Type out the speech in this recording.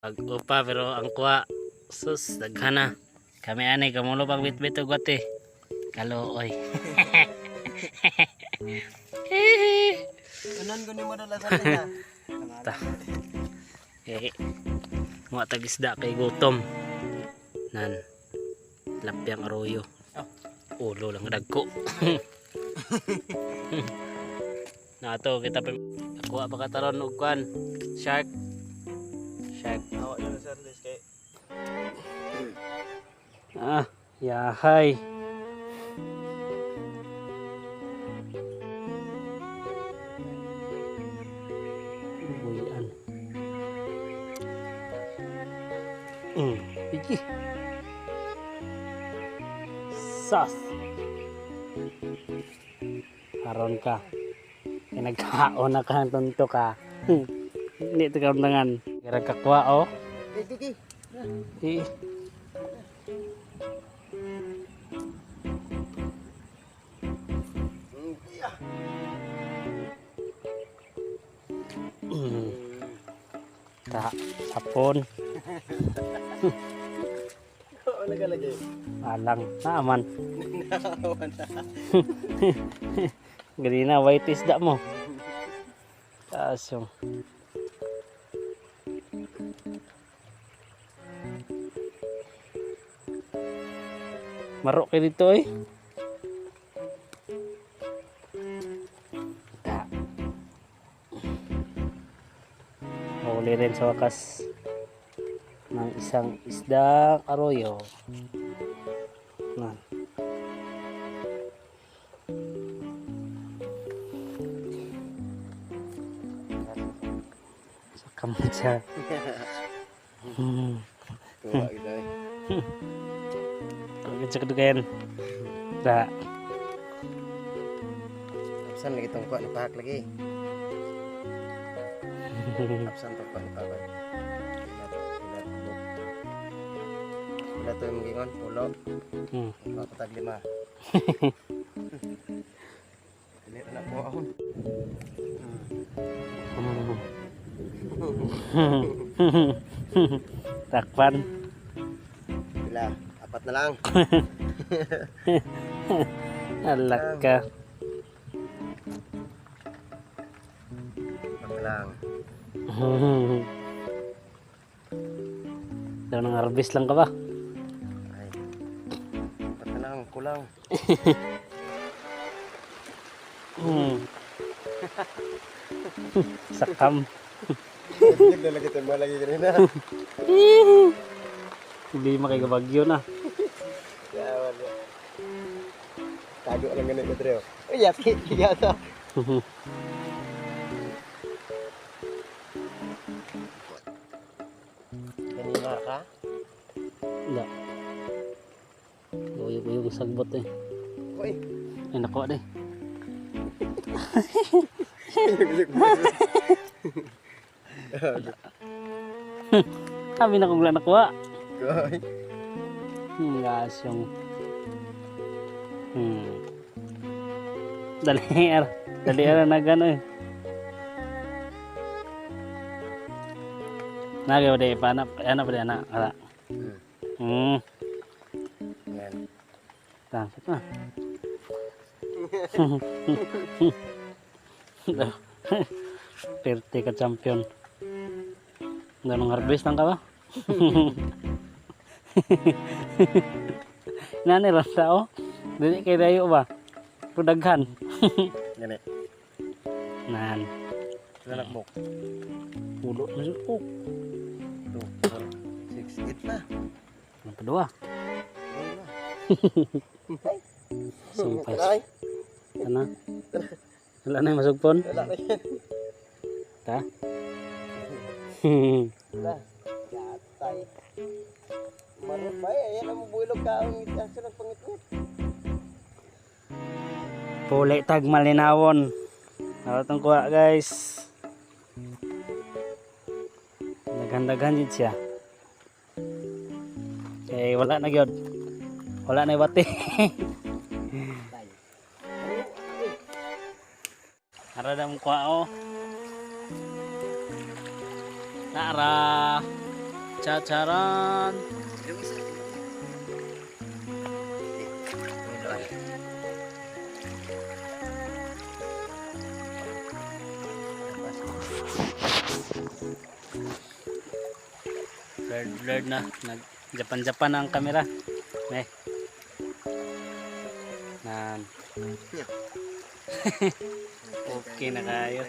Pag-upa pero ang kuha sus daghana. Kami ani kamulo pang bitbit og wate. Kaluoy. Kanan ko ni mo dala sa kanya. Ta. Mga tag-isda kay gutom. Nan. Lapyang aroyo. Ulo lang dagko. Nato kita kuha pa kataron og kwan. Shark. Awak yung sir Liz kay. Yahay. Buyan. Piki. Sas. Haron ka. Nagkaon na ka tonto ka. Hindi ito kaundangan. Kira kakwa oh. Kiki. Sapon. Oo nagalagay. Alang naaman. Naawan na. Ganina white isda mo. Kasyong. Marok kayo dito eh. Huli rin sa wakas ng isang isdang aroyo. Nan. Sa kamutsa. Tuwa kita eh. Pagkatsa kadugayan. Sa. Kapsan lagi tong kuha na pahak lagi. Kapsan tong kuha na pahak. Wala to yung gingon, ulo. Wala ko tag 5. Dili na po ako. Takpan. Bila, 4 na lang. Alak ka. 4 na lang. Daw nang harvest lang ka ba? Ay. 4 na lang, kulang. Sakam. Naglalagay tayo malagi kanina. Hindi makikabagyo na. Yawan ya. Tago lang ganit ko Dreo. Oh ya, yata. Kanina ka? Wala. Uyog-uyog sagbot eh. Uy. Ay nakuha deh. Kami na kung wala nakuha. Koy. Gasyong. Dali na gano eh. Nagaw ba deh paano pa deh anak. Yan. Tangkap na. Perte ka champion. Ganong harvest lang ka ba? Nani rasa oh. Dili kay dayo ba? Pudaghan. Ganit. Nan. Lalakbok. Pulo na siya. 2, 4, 6, 8 na. Ang kedua. Sumpay. Ay. Ano? Wala na yung masugpon? Wala na yan. Ta? Wala. Yatay. Marupay. Ayan ang mabulog ka. Ang itaso ng pangitwit. Puli tag malinawon. Nawatang kuha guys. Naghandagan din siya. Okay, wala na gyud. Wala na bati. Ara dam kuha oh. Nara. Chacharan. Blurred na. Nag-Japan na ang camera. Eh. Nan. Okay na kayo.